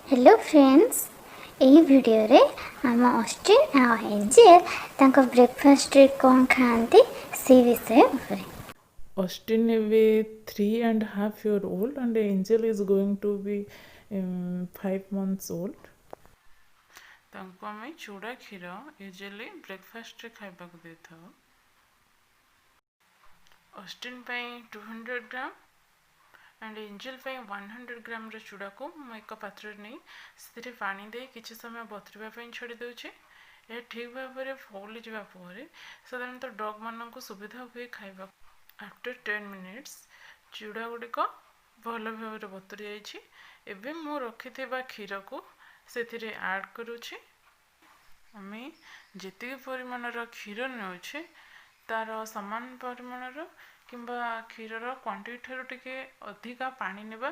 Hello friends, यही video रे आम ऑस्टिन आ एंजेल तांको ब्रेकफास्ट रे कौन खाते से विषय उपरे। Austin be 3.5 year old and Angel is going to be 5 months old. तांको आमे चूड़ा क्षीर यूजुअली ब्रेकफास्ट रे खाइबा को देथाओ। ऑस्टिन पे 200 ग्राम एंड एंजल पे 100 ग्राम रे चूड़ा को मु एक पात्र नहीं से पानी दे किछि समय बतरिबा पे छड़ी देउछे। ए ठीक भाव में फुल जावा पर साधारणतः डॉग मान को सुविधा हुए खाइबा। आफ्टर 10 मिनिट्स चूड़ा गुड़िक भल भाव में बतुरी जाइए। एबे मु रखि क्षीर को से ऐड करुच्छे। आम जी परिमाणर क्षीर नौछे तार सामान परिमाणर किंबा क्षीरर क्वांटिटी ठारू टिके अधिका पानी नेबा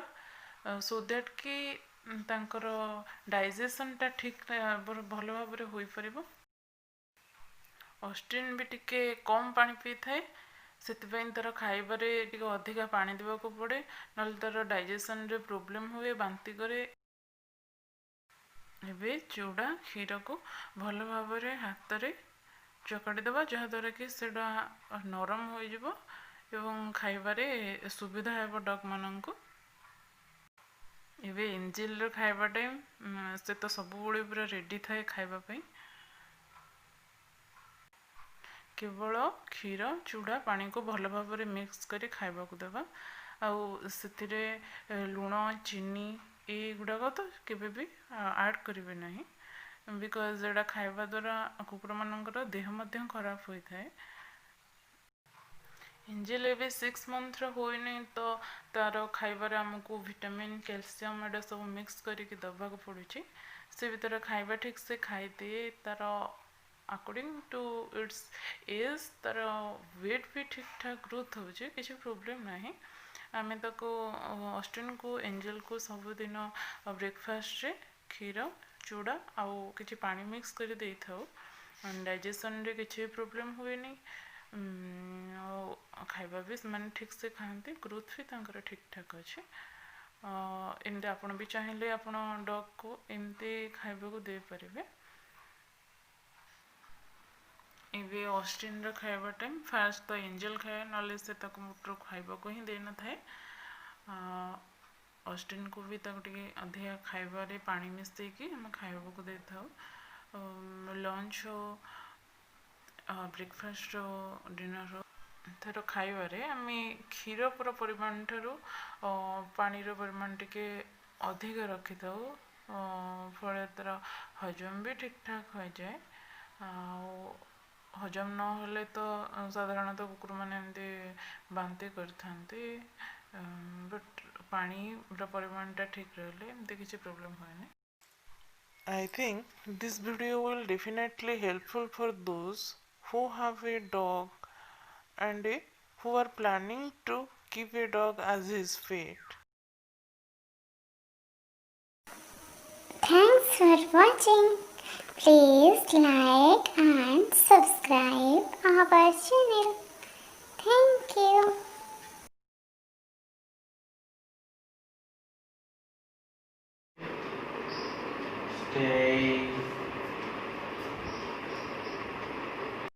सो दैट कि तांकर डाइजेशन टा ठीक भल भाव में होई परिबो। ऑस्टिन भी टिके कम पानी पी थाए ସେଥିପାଇଁ ତାର ଖାଇବାରେ ଟିକେ ଅଧିକା ପାଣି ଦେବାକୁ ପଡ଼େ, ନହେଲେ ତାର ଡାଇଜେସନରେ ପ୍ରୋବ୍ଲେମ୍ ହୁଏ, ବାନ୍ତି କରେ। ଏବେ ଚୁଡ଼ା କ୍ଷୀରକୁ ଭଲ ଭାବରେ ହାତରେ ଚକଟି ଦେବା, ଯାହାଦ୍ୱାରା କି ସେଇଟା ନରମ ହୋଇଯିବ ଏବଂ ଖାଇବାରେ ସୁବିଧା ହେବ ଡଗ୍ମାନଙ୍କୁ। ଏବେ ଏଞ୍ଜେଲର ଖାଇବା ଟାଇମ୍, ସେ ତ ସବୁବେଳେ ପୁରା ରେଡ଼ି ଥାଏ ଖାଇବା ପାଇଁ। केवल क्षीर चूड़ा पानी को भल भाव में मिक्स करी खाइबा को देबा। आउ सेतिरे लुण चीनी ये गुड़ाक तो केबे भी ऐड करेंगे नहीं, बिकज एटा खाइबा द्वारा कुकुड़ मानकर देह मध्य खराब होता है। एंजेल एबे 6 मंथ होइनी तो तार खाइबार आमको विटामिन कैल्शियम एटा सब मिक्स करके दबा को पड़ुछि। से भीतर खाइबा ठीक से खाई दिए, तार अकॉर्डिंग टू इट्स एज तार वेट भी ठीक ठाक ग्रोथ होचे, किसी प्रॉब्लम नहीं। आम ताको ऑस्टिन को एंजल को सबुदिन ब्रेकफास्ट रे क्षीर चूड़ा आउ किछि पानी मिक्स कर दे थाउ। डाइजेशन रे किछि प्रॉब्लम हुए नहीं, खाइबा भी माने ठीक से खाते, ग्रोथ भी तांकर ठीक ठाक अच्छे। एमती आपण भी चाहिए आपण डॉग को एमती खाइबा को दे पारिबे। एबे ऑस्टिन रो खाइबा टाइम फास्ट तो एंजल खाए, नले से ताको मुट्रो खाइबा को ही देना थाए। ऑस्टिन को भी ताको टिके अधिका खाइबा रे पानी मिसते कि हम खाइबा को दे थाउ। लंच हो ब्रेकफास्ट हो डिनर हो तार खाइबा रे आमे क्षीर पूरा परिमाण ठारू पानी रो परिमाण टिके अधिका रखि थाउ। फल तार हजम भी ठीक ठाक हो जाए। हजम न होले तो साधारणतः कुकुर मैंने एमती बांती करते, बट पानी परिमाण टा ठीक रहे एमती किसी प्रॉब्लम हुए। I think this video will definitely helpful for those who have a dog and who are planning to keep a dog as his pet. Thanks for watching. Please like and subscribe our channel. Thank you.